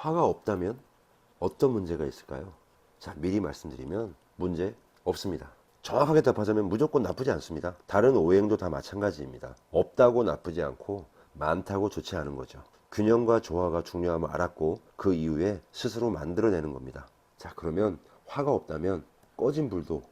화가 없다면 어떤 문제가 있을까요? 자, 미리 말씀드리면 문제 없습니다. 정확하게 답하자면 무조건 나쁘지 않습니다. 다른 오행도 다 마찬가지입니다. 없다고 나쁘지 않고 많다고 좋지 않은 거죠. 균형과 조화가 중요함을 알았고 그 이후에 스스로 만들어내는 겁니다. 자, 그러면 화가 없다면 꺼진 불도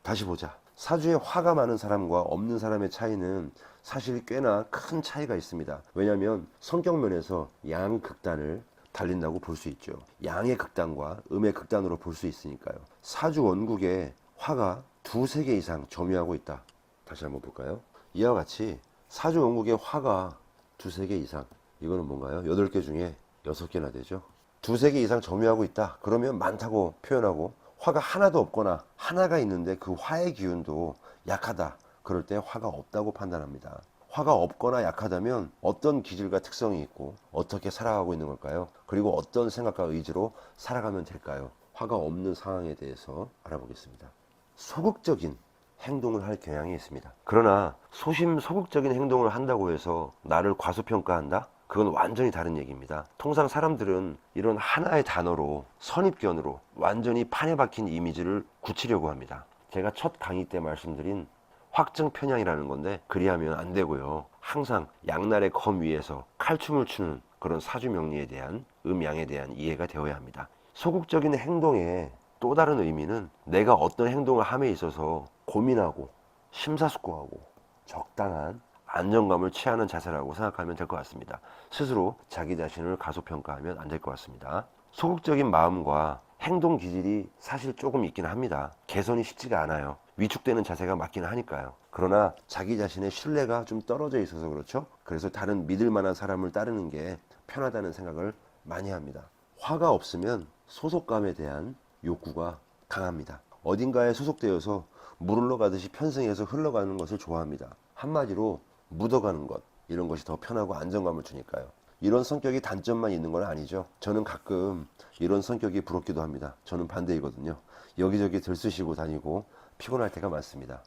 다시 보자. 사주에 화가 많은 사람과 없는 사람의 차이는 사실 꽤나 큰 차이가 있습니다. 왜냐하면 성격 면에서 양극단을 달린다고 볼 수 있죠. 양의 극단과 음의 극단으로 볼 수 있으니까요. 사주 원국에 화가 두세 개 이상 점유하고 있다. 다시 한번 볼까요? 이와 같이 사주 원국에 화가 두세 개 이상, 이거는 뭔가요? 8개 중에 6개나 되죠. 두세 개 이상 점유하고 있다. 그러면 많다고 표현하고, 화가 하나도 없거나 하나가 있는데 그 화의 기운도 약하다. 그럴 때 화가 없다고 판단합니다. 화가 없거나 약하다면 어떤 기질과 특성이 있고 어떻게 살아가고 있는 걸까요? 그리고 어떤 생각과 의지로 살아가면 될까요? 화가 없는 상황에 대해서 알아보겠습니다. 소극적인 행동을 할 경향이 있습니다. 그러나 소극적인 행동을 한다고 해서 나를 과소평가한다? 그건 완전히 다른 얘기입니다. 통상 사람들은 이런 하나의 단어로, 선입견으로 완전히 판에 박힌 이미지를 굳히려고 합니다. 제가 첫 강의 때 말씀드린 확증 편향이라는 건데, 그리하면 안 되고요. 항상 양날의 검 위에서 칼춤을 추는 그런 사주 명리에 대한, 음양에 대한 이해가 되어야 합니다. 소극적인 행동의 또 다른 의미는 내가 어떤 행동을 함에 있어서 고민하고 심사숙고하고 적당한 안정감을 취하는 자세라고 생각하면 될 것 같습니다. 스스로 자기 자신을 가소평가하면 안 될 것 같습니다. 소극적인 마음과 행동 기질이 사실 조금 있긴 합니다. 개선이 쉽지가 않아요. 위축되는 자세가 맞기는 하니까요. 그러나 자기 자신의 신뢰가 좀 떨어져 있어서 그렇죠. 그래서 다른 믿을 만한 사람을 따르는 게 편하다는 생각을 많이 합니다. 화가 없으면 소속감에 대한 욕구가 강합니다. 어딘가에 소속되어서 물 흘러가듯이 편승해서 흘러가는 것을 좋아합니다. 한마디로 묻어가는 것, 이런 것이 더 편하고 안정감을 주니까요. 이런 성격이 단점만 있는 건 아니죠. 저는 가끔 이런 성격이 부럽기도 합니다. 저는 반대이거든요. 여기저기 들쑤시고 다니고 피곤할 때가 많습니다.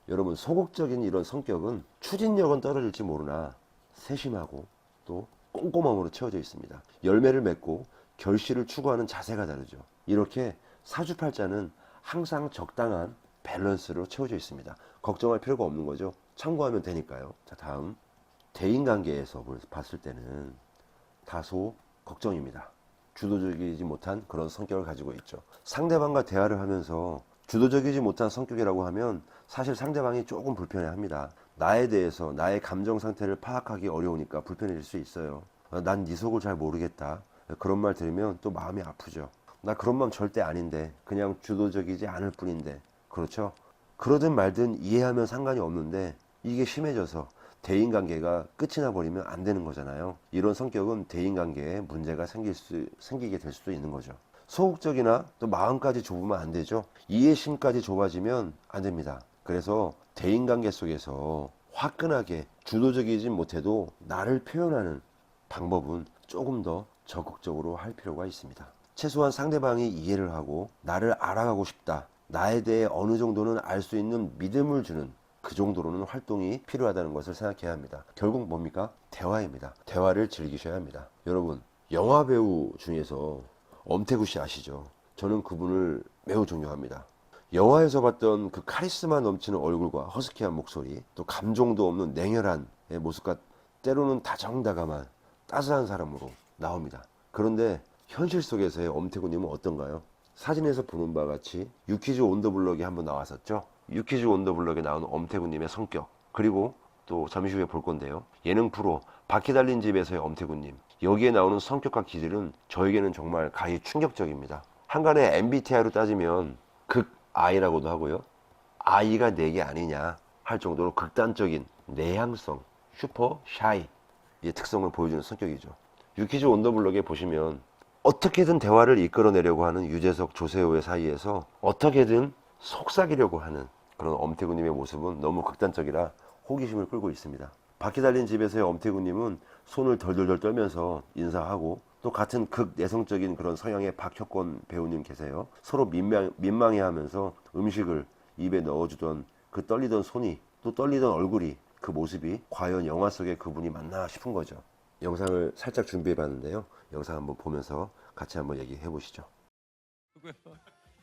여러분, 소극적인 이런 성격은 추진력은 떨어질지 모르나 세심하고 또 꼼꼼함으로 채워져 있습니다. 열매를 맺고 결실을 추구하는 자세가 다르죠. 이렇게 사주팔자는 항상 적당한 밸런스로 채워져 있습니다. 걱정할 필요가 없는 거죠. 참고하면 되니까요. 자, 다음 대인관계에서 봤을 때는 다소 걱정입니다. 주도적이지 못한 그런 성격을 가지고 있죠. 상대방과 대화를 하면서 주도적이지 못한 성격이라고 하면 사실 상대방이 조금 불편해합니다. 나에 대해서 나의 감정 상태를 파악하기 어려우니까 불편해질 수 있어요. 난 네 속을 잘 모르겠다. 그런 말 들으면 또 마음이 아프죠. 나 그런 마음 절대 아닌데, 그냥 주도적이지 않을 뿐인데. 그렇죠? 그러든 말든 이해하면 상관이 없는데 이게 심해져서 대인관계가 끝이 나버리면 안 되는 거잖아요. 이런 성격은 대인관계에 문제가 생기게 될 수도 있는 거죠. 소극적이나 또 마음까지 좁으면 안 되죠. 이해심까지 좁아지면 안 됩니다. 그래서 대인관계 속에서 화끈하게 주도적이진 못해도 나를 표현하는 방법은 조금 더 적극적으로 할 필요가 있습니다. 최소한 상대방이 이해를 하고 나를 알아가고 싶다, 나에 대해 어느 정도는 알 수 있는 믿음을 주는 그 정도로는 활동이 필요하다는 것을 생각해야 합니다. 결국 뭡니까? 대화입니다. 대화를 즐기셔야 합니다. 여러분, 영화배우 중에서 엄태구 씨 아시죠? 저는 그분을 매우 존경합니다. 영화에서 봤던 그 카리스마 넘치는 얼굴과 허스키한 목소리, 또 감정도 없는 냉혈한 모습과 때로는 다정다감한 따스한 사람으로 나옵니다. 그런데 현실 속에서의 엄태구님은 어떤가요? 사진에서 보는 바와 같이 유퀴즈 온 더 블럭에 한번 나왔었죠. 유퀴즈 온 더 블럭에 나오는 엄태구님의 성격, 그리고 또 잠시 후에 볼 건데요, 예능 프로 바퀴 달린 집에서의 엄태구님, 여기에 나오는 성격과 기질은 저에게는 정말 가히 충격적입니다. 한간에 MBTI로 따지면 극 I라고도 하고요, I가 4개 아니냐 할 정도로 극단적인 내향성, 슈퍼 샤이, 이 특성을 보여주는 성격이죠. 유퀴즈 온 더 블럭에 보시면 어떻게든 대화를 이끌어내려고 하는 유재석, 조세호의 사이에서 어떻게든 속삭이려고 하는 그런 엄태구님의 모습은 너무 극단적이라 호기심을 끌고 있습니다. 바퀴 달린 집에서의 엄태구님은 손을 덜덜덜 떨면서 인사하고, 또 같은 극내성적인 그런 성향의 박혁권 배우님 계세요. 서로 민망해하면서 음식을 입에 넣어주던 그 떨리던 손이, 또 떨리던 얼굴이, 그 모습이 과연 영화 속의 그분이 맞나 싶은 거죠. 영상을 살짝 준비해 봤는데요. 영상 한번 보면서 같이 한번 얘기해 보시죠.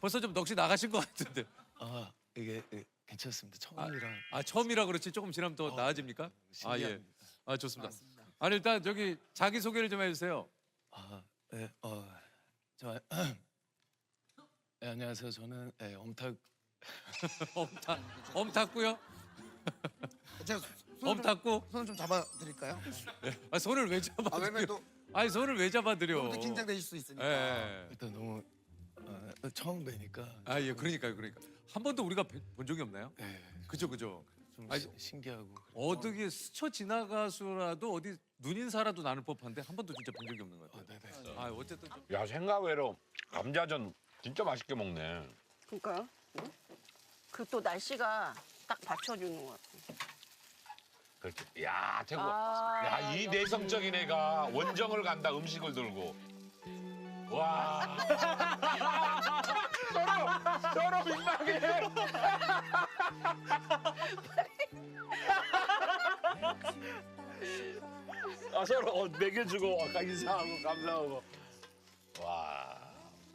벌써 좀 넋이 나가신 것 같은데. 아 이게 괜찮습니다. 처음이라. 처음이라 그렇지 조금 지나면 더 나아집니까? 아 예. 신기합니다. 아 좋습니다. 아니 일단 저기 자기 소개를 좀 해주세요. 네, 저 네, 안녕하세요. 저는 엄탁 엄탔고요. 제가 엄탔고. 손을 좀 잡아드릴까요? 아, 손을 왜 아 왜냐면 잡아드려? 또 아니 손을 왜 잡아드려? 너무 긴장되실 수 있으니까. 예. 일단 너무 처음 뵈니까 아 예, 그러니까요. 한 번도 우리가 본 적이 없나요? 네, 그죠. 좀 아니, 신기하고. 어떻게 스쳐 지나가서라도 어디 눈인사라도 나눌 법한데 한 번도 진짜 본 적이 없는 것 같아요. 네네. 아 어쨌든 좀. 야 생각외로 감자전 진짜 맛있게 먹네. 그러니까요. 그 또 날씨가 딱 받쳐주는 것 같아. 그렇지. 야 최고. 아, 야 이 내성적인 애가 원정을 간다 음식을 들고. 와. 서로 민망해. 서로 먹여주고 아까 인사하고 감사하고. 와.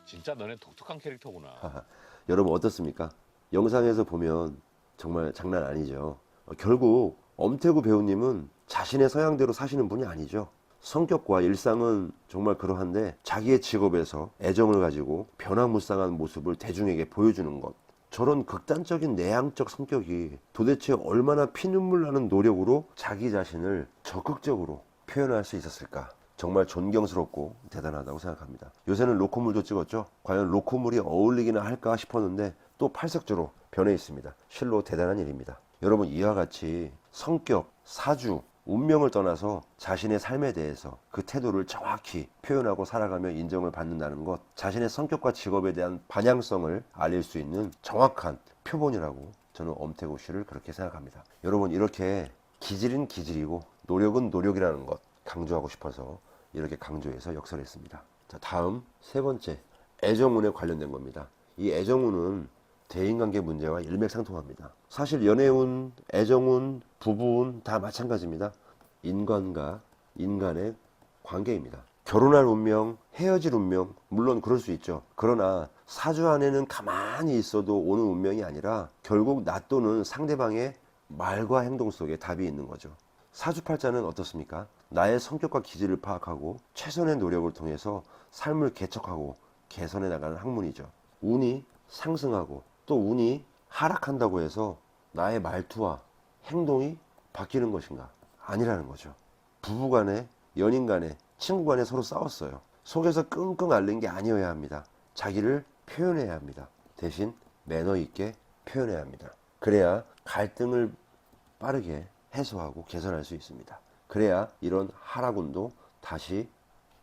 진짜 너네 독특한 캐릭터구나. 여러분 어떻습니까? 영상에서 보면 정말 장난 아니죠. 결국 엄태구 배우님은 자신의 서양대로 사시는 분이 아니죠. 성격과 일상은 정말 그러한데 자기의 직업에서 애정을 가지고 변화무쌍한 모습을 대중에게 보여주는 것. 저런 극단적인 내향적 성격이 도대체 얼마나 피눈물 나는 노력으로 자기 자신을 적극적으로 표현할 수 있었을까? 정말 존경스럽고 대단하다고 생각합니다. 요새는 로코물도 찍었죠. 과연 로코물이 어울리기나 할까 싶었는데 또 팔색조로 변해 있습니다. 실로 대단한 일입니다. 여러분 이와 같이 성격, 사주, 운명을 떠나서 자신의 삶에 대해서 그 태도를 정확히 표현하고 살아가며 인정을 받는다는 것, 자신의 성격과 직업에 대한 반향성을 알릴 수 있는 정확한 표본이라고 저는 엄태구 씨를 그렇게 생각합니다. 여러분 이렇게 기질은 기질이고 노력은 노력이라는 것 강조하고 싶어서 이렇게 강조해서 역설했습니다. 자, 다음 세 번째, 애정운에 관련된 겁니다. 이 애정운은 대인관계 문제와 일맥상통합니다. 사실 연애운, 애정운, 부부운 다 마찬가지입니다. 인간과 인간의 관계입니다. 결혼할 운명, 헤어질 운명, 물론 그럴 수 있죠. 그러나 사주 안에는 가만히 있어도 오는 운명이 아니라 결국 나 또는 상대방의 말과 행동 속에 답이 있는 거죠. 사주팔자는 어떻습니까? 나의 성격과 기질을 파악하고 최선의 노력을 통해서 삶을 개척하고 개선해 나가는 학문이죠. 운이 상승하고 또 운이 하락한다고 해서 나의 말투와 행동이 바뀌는 것인가? 아니라는 거죠. 부부간에, 연인간에, 친구간에 서로 싸웠어요. 속에서 끙끙 앓는 게 아니어야 합니다. 자기를 표현해야 합니다. 대신 매너 있게 표현해야 합니다. 그래야 갈등을 빠르게 해소하고 개선할 수 있습니다. 그래야 이런 하락운도 다시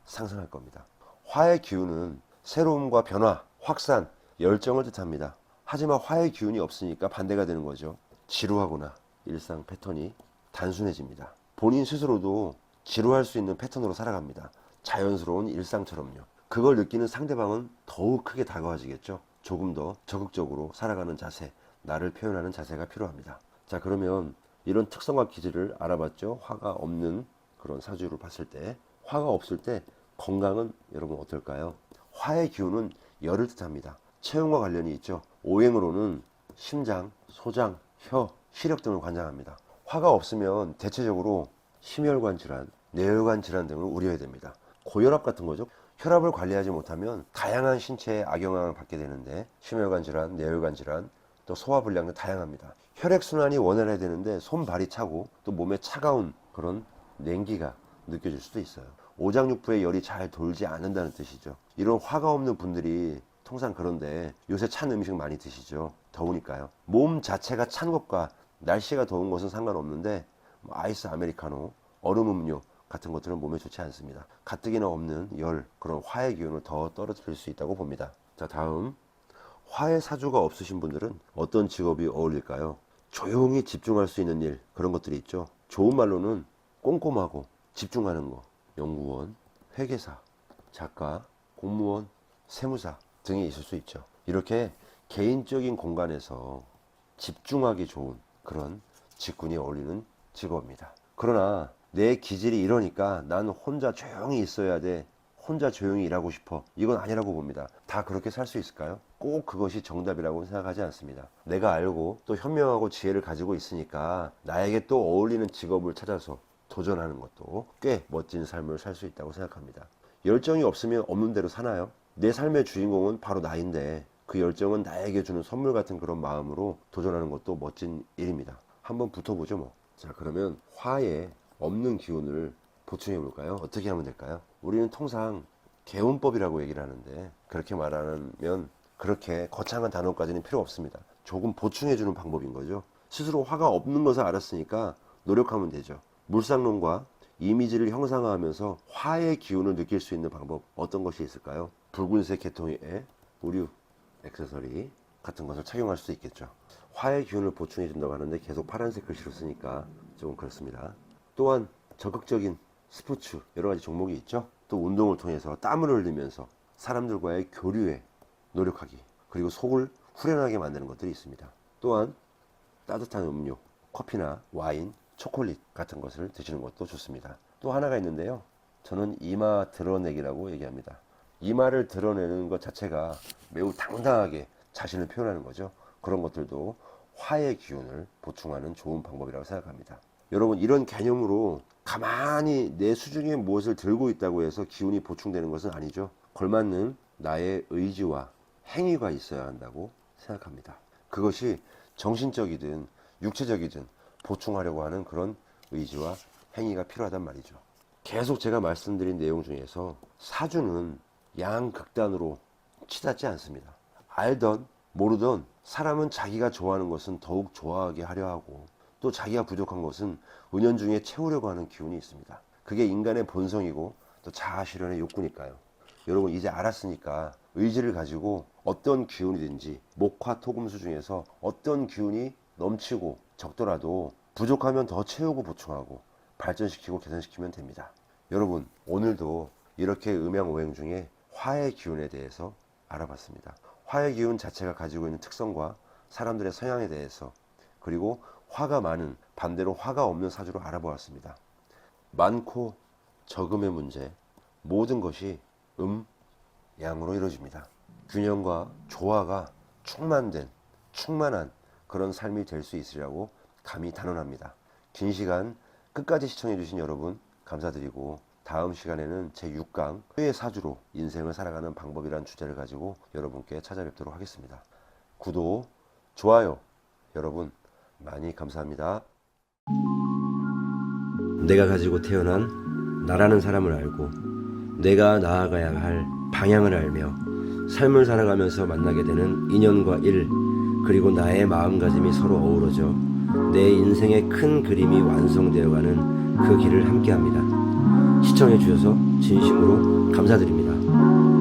상승할 겁니다. 화의 기운은 새로움과 변화, 확산, 열정을 뜻합니다. 하지만 화의 기운이 없으니까 반대가 되는 거죠. 지루하거나 일상 패턴이 단순해집니다. 본인 스스로도 지루할 수 있는 패턴으로 살아갑니다. 자연스러운 일상처럼요. 그걸 느끼는 상대방은 더욱 크게 다가와지겠죠. 조금 더 적극적으로 살아가는 자세, 나를 표현하는 자세가 필요합니다. 자, 그러면 이런 특성과 기질을 알아봤죠. 화가 없는 그런 사주를 봤을 때, 화가 없을 때 건강은 여러분 어떨까요? 화의 기운은 열을 뜻합니다. 체온과 관련이 있죠. 오행으로는 심장, 소장, 혀, 시력 등을 관장합니다. 화가 없으면 대체적으로 심혈관 질환, 뇌혈관 질환 등을 우려해야 됩니다. 고혈압 같은 거죠. 혈압을 관리하지 못하면 다양한 신체에 악영향을 받게 되는데 심혈관 질환, 뇌혈관 질환, 또 소화불량 등 다양합니다. 혈액순환이 원활해야 되는데 손발이 차고 또 몸에 차가운 그런 냉기가 느껴질 수도 있어요. 오장육부의 열이 잘 돌지 않는다는 뜻이죠. 이런 화가 없는 분들이 통상 그런데 요새 찬 음식 많이 드시죠. 더우니까요. 몸 자체가 찬 것과 날씨가 더운 것은 상관없는데 아이스 아메리카노, 얼음 음료 같은 것들은 몸에 좋지 않습니다. 가뜩이나 없는 열, 그런 화의 기운을 더 떨어뜨릴 수 있다고 봅니다. 자, 다음 화의 사주가 없으신 분들은 어떤 직업이 어울릴까요? 조용히 집중할 수 있는 일, 그런 것들이 있죠. 좋은 말로는 꼼꼼하고 집중하는 거, 연구원, 회계사, 작가, 공무원, 세무사 등이 있을 수 있죠. 이렇게 개인적인 공간에서 집중하기 좋은 그런 직군이 어울리는 직업입니다. 그러나 내 기질이 이러니까 난 혼자 조용히 있어야 돼. 혼자 조용히 일하고 싶어. 이건 아니라고 봅니다. 다 그렇게 살 수 있을까요? 꼭 그것이 정답이라고 생각하지 않습니다. 내가 알고 또 현명하고 지혜를 가지고 있으니까 나에게 또 어울리는 직업을 찾아서 도전하는 것도 꽤 멋진 삶을 살 수 있다고 생각합니다. 열정이 없으면 없는 대로 사나요? 내 삶의 주인공은 바로 나인데 그 열정은 나에게 주는 선물 같은 그런 마음으로 도전하는 것도 멋진 일입니다. 한번 붙어보죠 뭐. 자, 그러면 화에 없는 기운을 보충해 볼까요? 어떻게 하면 될까요? 우리는 통상 개운법이라고 얘기를 하는데 그렇게 말하면 그렇게 거창한 단어까지는 필요 없습니다. 조금 보충해 주는 방법인 거죠. 스스로 화가 없는 것을 알았으니까 노력하면 되죠. 물상론과 이미지를 형상화하면서 화의 기운을 느낄 수 있는 방법 어떤 것이 있을까요? 붉은색 계통의 의류, 액세서리 같은 것을 착용할 수 있겠죠. 화의 기운을 보충해 준다고 하는데 계속 파란색 글씨로 쓰니까 조금 그렇습니다. 또한 적극적인 스포츠 여러 가지 종목이 있죠. 또 운동을 통해서 땀을 흘리면서 사람들과의 교류에 노력하기, 그리고 속을 후련하게 만드는 것들이 있습니다. 또한 따뜻한 음료, 커피나 와인, 초콜릿 같은 것을 드시는 것도 좋습니다. 또 하나가 있는데요, 저는 이마 드러내기라고 얘기합니다. 이마를 드러내는 것 자체가 매우 당당하게 자신을 표현하는 거죠. 그런 것들도 화의 기운을 보충하는 좋은 방법이라고 생각합니다. 여러분, 이런 개념으로 가만히 내 수중에 무엇을 들고 있다고 해서 기운이 보충되는 것은 아니죠. 걸맞는 나의 의지와 행위가 있어야 한다고 생각합니다. 그것이 정신적이든 육체적이든 보충하려고 하는 그런 의지와 행위가 필요하단 말이죠. 계속 제가 말씀드린 내용 중에서 사주는 양극단으로 치닫지 않습니다. 알던 모르던 사람은 자기가 좋아하는 것은 더욱 좋아하게 하려 하고, 또 자기가 부족한 것은 은연중에 채우려고 하는 기운이 있습니다. 그게 인간의 본성이고 또 자아실현의 욕구니까요. 여러분, 이제 알았으니까 의지를 가지고 어떤 기운이든지 목화토금수 중에서 어떤 기운이 넘치고 적더라도 부족하면 더 채우고 보충하고 발전시키고 개선시키면 됩니다. 여러분, 오늘도 이렇게 음양오행 중에 화의 기운에 대해서 알아봤습니다. 화의 기운 자체가 가지고 있는 특성과 사람들의 성향에 대해서, 그리고 화가 많은, 반대로 화가 없는 사주로 알아보았습니다. 많고 적음의 문제, 모든 것이 양으로 이루어집니다. 균형과 조화가 충만한 그런 삶이 될 수 있으리라고 감히 단언합니다. 긴 시간 끝까지 시청해 주신 여러분 감사드리고, 다음 시간에는 제6강 회의 사주로 인생을 살아가는 방법이란 주제를 가지고 여러분께 찾아뵙도록 하겠습니다. 구독, 좋아요 여러분 많이 감사합니다. 내가 가지고 태어난 나라는 사람을 알고 내가 나아가야 할 방향을 알며 삶을 살아가면서 만나게 되는 인연과 일, 그리고 나의 마음가짐이 서로 어우러져 내 인생의 큰 그림이 완성되어가는 그 길을 함께합니다. 시청해 주셔서 진심으로 감사드립니다.